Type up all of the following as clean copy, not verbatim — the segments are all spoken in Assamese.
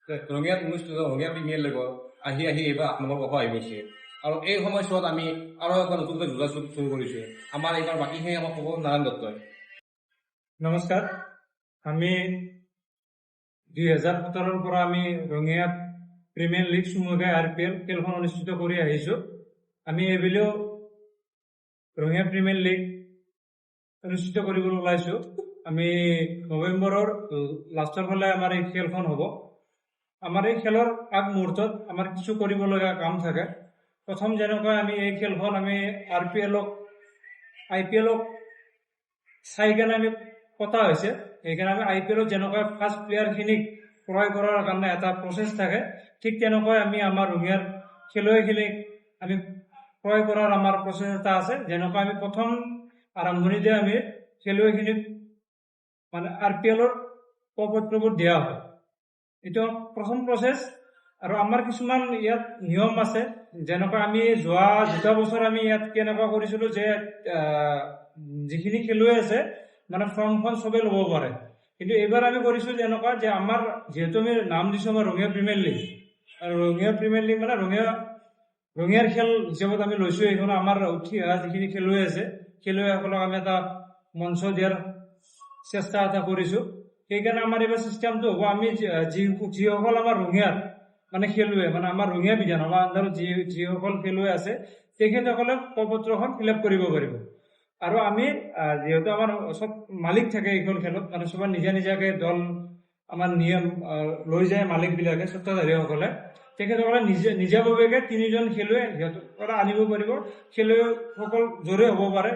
ৰঙিয়াত অনুষ্ঠিত ৰঙিয়া প্ৰিমিয়াৰ লীগৰ আহি এইবাৰ 8 নম্বৰ কথা আহি গৈছে আৰু এই সময়ছোৱাত আমি আৰু এটা নতুনকৈ যোগাযোগ শুৰু কৰিছোঁ আমাৰ এইবাৰ বাকীখিনি আমাক ক'ব নাৰায়ণ দত্তই। নমস্কাৰ, আমি 2017 পৰা আমি ৰঙিয়াত প্ৰিমিয়াৰ লীগ চুমুকে RPL খেলখন অনুষ্ঠিত কৰি আহিছোঁ। আমি এইবেলিও ৰঙিয়া প্ৰিমিয়াৰ লীগ অনুষ্ঠিত কৰিবলৈ ওলাইছোঁ। আমি নৱেম্বৰৰ লাষ্টৰ ফালে আমাৰ এই খেলখন হ'ব। আমাৰ এই খেলৰ আগ মুহূৰ্তত আমাৰ কিছু কৰিবলগীয়া কাম থাকে। প্ৰথম যেনেকৈ আমি এই খেলখন আমি IPL-ক চাই কেনে আমি পতা হৈছে, সেইকাৰণে আমি IPL-ত যেনেকৈ ফাৰ্ষ্ট প্লেয়াৰখিনিক ক্ৰয় কৰাৰ কাৰণে এটা প্ৰচেছ থাকে, ঠিক তেনেকৈ আমি আমাৰ ৰঙিয়াৰ খেলুৱৈখিনিক আমি ক্ৰয় কৰাৰ আমাৰ প্ৰচেছ এটা আছে। যেনেকৈ আমি প্ৰথম আৰম্ভণিতে আমি খেলুৱৈখিনিক মানে RPL-ৰ প্ৰপত্ৰবোৰ দিয়া হয়। এইটো প্ৰথম প্ৰচেছ। আৰু আমাৰ কিছুমান ইয়াত নিয়ম আছে, যেনেকৈ আমি যোৱা 2 বছৰ আমি ইয়াত কেনেকুৱা কৰিছিলোঁ যে যিখিনি খেলুৱৈ আছে মানে ফৰ্মখন চবেই ল'ব পাৰে, কিন্তু এইবাৰ আমি কৰিছোঁ যেনেকুৱা যে আমাৰ যিহেতু আমি নাম দিছোঁ আমাৰ ৰঙিয়া প্ৰিমিয়াৰ লীগ, আৰু ৰঙিয়া প্ৰিমিয়াৰ লীগ মানে ৰঙিয়াৰ খেল হিচাপত আমি লৈছোঁ। এইখন আমাৰ উঠি অহা যিখিনি খেলুৱৈ আছে খেলুৱৈসকলক আমি এটা মঞ্চ দিয়াৰ চেষ্টা এটা কৰিছোঁ। সেইকাৰণে আমাৰ এইবাৰ চিষ্টেমটো হ'ব, আমি যিসকল আমাৰ ৰঙিয়াৰ মানে খেলুৱৈ মানে আমাৰ ৰঙিয়া বিধান আমাৰ আণ্ডাৰত যিসকল খেলুৱৈ আছে তেখেতসকলে প্ৰপত্ৰখন ফিল আপ কৰিব পাৰিব। আৰু আমি যিহেতু আমাৰ চব মালিক থাকে এইখন খেলত, মানে চবে নিজাকে দল আমাৰ নিয়ম লৈ যায় মালিকবিলাকে, স্বত্বাধাৰীসকলে, তেখেতসকলে নিজাববীয়াকৈ 3জন খেলুৱৈ সিহঁতৰ পৰা আনিব পাৰিব। খেলুৱৈসকল জোৰে হ'ব পাৰে,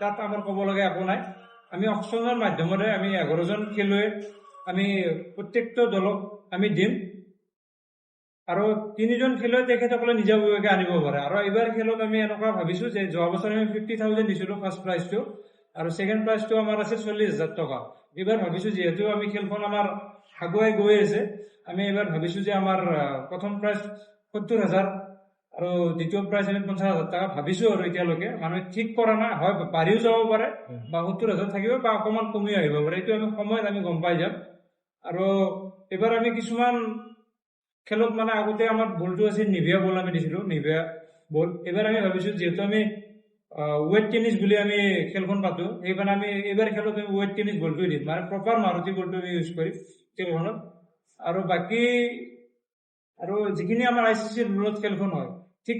তাত আমাৰ ক'বলগীয়া একো নাই। আমি অকশ্যনৰ মাধ্যমেৰে আমি 11জন খেলুৱৈ আমি প্ৰত্যেকটো দলক আমি দিম, আৰু 3জন খেলুৱৈ তেখেতসকলে নিজাববীয়াকৈ আনিব পাৰে। আৰু এইবাৰ খেলত আমি এনেকুৱা ভাবিছোঁ যে যোৱা বছৰ আমি 50,000 দিছিলোঁ ফাৰ্ষ্ট প্ৰাইজটো, আৰু ছেকেণ্ড প্ৰাইজটো আমাৰ আছিল 40,000 টকা। এইবাৰ ভাবিছোঁ যিহেতু আমি খেলখন আমাৰ আগুৱাই গৈ আছে, আমি এইবাৰ ভাবিছোঁ যে আমাৰ প্ৰথম প্ৰাইজ 70,000 আৰু দ্বিতীয় প্ৰাইজ আমি 50,000 টকা ভাবিছোঁ। আৰু এতিয়ালৈকে মানুহে ঠিক কৰা নাই, হয় বাঢ়িও যাব পাৰে বা 70,000 থাকিব বা অকণমান কমিও আহিব পাৰে, এইটো আমি সময়ত আমি গম পাই যাম। আৰু এইবাৰ আমি কিছুমান খেলত মানে আগতে আমাৰ বলটো আছিল নিভিয়া বল আমি দিছিলোঁ, নিভিয়া বল। এইবাৰ আমি ভাবিছোঁ যিহেতু আমি ৱেট টেনিছ বুলি আমি খেলখন পাতোঁ, সেইকাৰণে আমি এইবাৰ খেলত আমি ৱেট টেনিছ বলটোৱে দিম, মানে প্ৰপাৰ মাৰুতি বলটো আমি ইউজ কৰিম খেলখনত। আৰু বাকী আৰু যিখিনি আমাৰ ICC ৰুলত খেলখন হয় ঠিক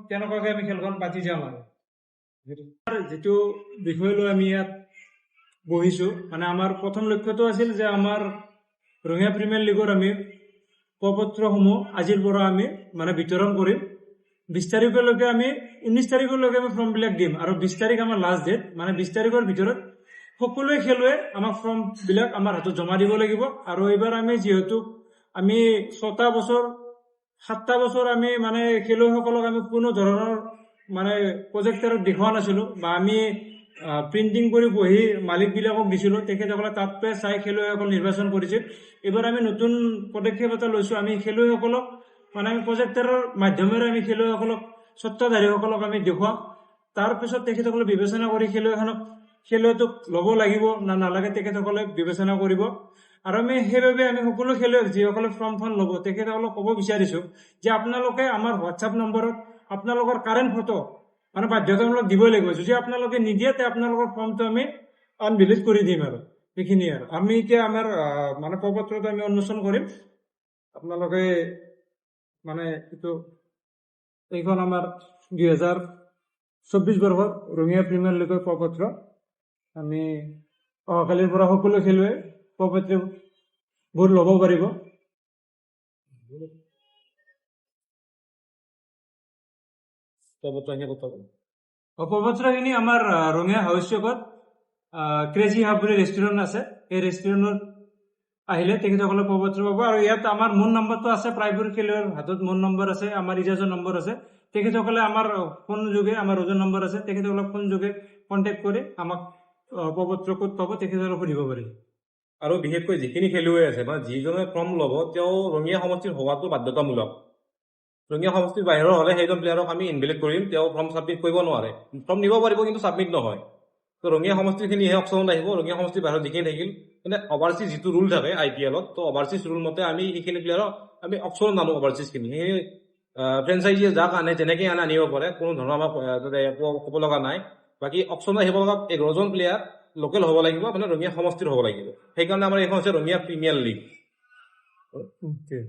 তেনেকুৱাকৈ আমি খেলখন পাতি যাম। আৰু যিটো বিষয় লৈ আমি ইয়াত বহিছোঁ, মানে আমাৰ প্ৰথম লক্ষ্যটো আছিল যে আমাৰ ৰঙিয়া প্ৰিমিয়াৰ লীগৰ আমি প্ৰপত্ৰসমূহ আজিৰ পৰা আমি মানে বিতৰণ কৰিম। 20 তাৰিখলৈকে আমি 19 তাৰিখলৈকে আমি ফৰ্মবিলাক দিম, আৰু 20 তাৰিখ আমাৰ লাষ্ট ডেট, মানে 20 তাৰিখৰ ভিতৰত সকলোৱে খেলুৱৈ আমাক ফৰ্মবিলাক আমাৰ হাতত জমা দিব লাগিব। আৰু এইবাৰ আমি যিহেতু আমি 7টা বছৰ আমি মানে খেলুৱৈসকলক আমি কোনো ধৰণৰ মানে প্ৰজেক্টৰত দেখুওৱা নাছিলোঁ, বা আমি প্ৰিণ্টিং কৰি বহি মালিকবিলাকক দিছিলোঁ, তেখেতসকলে তাতে চাই খেলুৱৈসকল নিৰ্বাচন কৰিছিল। এইবাৰ আমি নতুন পদক্ষেপ এটা লৈছোঁ, আমি খেলুৱৈসকলক মানে আমি প্ৰজেক্টৰৰ মাধ্যমেৰে আমি খেলুৱৈসকলক স্বত্বাধাৰীসকলক আমি দেখুৱাম। তাৰপিছত তেখেতসকলে বিবেচনা কৰি খেলুৱৈটোক ল'ব লাগিব না নালাগে তেখেতসকলে বিবেচনা কৰিব। আৰু আমি সেইবাবে আমি সকলো খেলুৱৈক যিসকলে ফৰ্মখন ল'ব তেখেতসকলক ক'ব বিচাৰিছোঁ যে আপোনালোকে আমাৰ হোৱাটছআপ নম্বৰত আপোনালোকৰ কাৰেণ্ট ফটো মানে বাধ্যতামূলক দিবই লাগিব। যদি আপোনালোকে নিদিয়ে তে আপোনালোকৰ ফৰ্মটো আমি আনভেলিড কৰি দিম। আৰু সেইখিনিয়ে। আৰু আমি এতিয়া আমাৰ মানে প্ৰপত্ৰটো আমি উন্মোচন কৰিম। আপোনালোকে মানে এইখন আমাৰ 2024 বৰ্ষৰ ৰঙিয়া প্ৰিমিয়াৰ লীগৰ প্ৰপত্ৰ। আমি অহাকালিৰ পৰা সকলো খেলুৱৈ প্ৰপত্ৰবোৰ ল'ব পাৰিব। প্ৰপত্ৰখিনি আমাৰ ৰঙিয়া হাউচ চকত ক্ৰেজি হাব বুলি ৰেষ্টুৰেণ্ট আছে, এই ৰেষ্টুৰেণ্টত আহিলে তেখেতসকলে প্ৰপত্ৰ পাব। আৰু ইয়াত আমাৰ মোৰ নম্বৰটো আছে, প্ৰায়বোৰ খেলুৱৈৰ হাতত মোৰ নম্বৰ আছে, আমাৰ ইজাজৰ নম্বৰ আছে। তেখেতসকলে আমাৰ ফোন যোগে, আমাৰ ওজন নম্বৰ আছে, তেখেতসকলক ফোন যোগে কণ্টেক্ট কৰি আমাক প্ৰপত্ৰ ক'ত পাব তেখেতসকলক সুধিব পাৰি। আৰু বিশেষকৈ যিখিনি খেলুৱৈ আছে বা যিজনে ফৰ্ম ল'ব তেওঁ ৰঙিয়া সমষ্টিৰ হোৱাটো বাধ্যতামূলক। ৰঙিয়া সমষ্টিৰ বাহিৰৰ হ'লে সেইজন প্লেয়াৰক আমি ইনভেলিড কৰিম, তেওঁ ফৰ্ম ছাবমিট কৰিব নোৱাৰে। ফৰ্ম নিব পাৰিব কিন্তু ছাবমিট নহয়। তো ৰঙিয়া সমষ্টিখিনিহে অপশ্যনত আহিব, ৰঙিয়া সমষ্টিৰ বাহিৰত যিখিনি থাকিল মানে অভাৰচিজ যিটো ৰুল থাকে IPL-ত, তো অভাৰচিজ ৰুল মতে আমি সেইখিনি প্লেয়াৰক আমি অপশ্যনত নানো। অভাৰচিজখিনি সেই ফ্ৰেঞ্চাইজিয়ে যাক আনে যেনেকৈ আনিব পাৰে, কোনো ধৰণৰ আমাৰ ক'ব লগা নাই। বাকী অপশ্যনত আহিব লগা 11জন প্লেয়াৰ লোকেল হ'ব লাগিব, মানে ৰঙিয়া সমষ্টিৰ হ'ব লাগিব। সেইকাৰণে আমাৰ এইখন হৈছে ৰঙিয়া প্ৰিমিয়াৰ লীগ। Okay.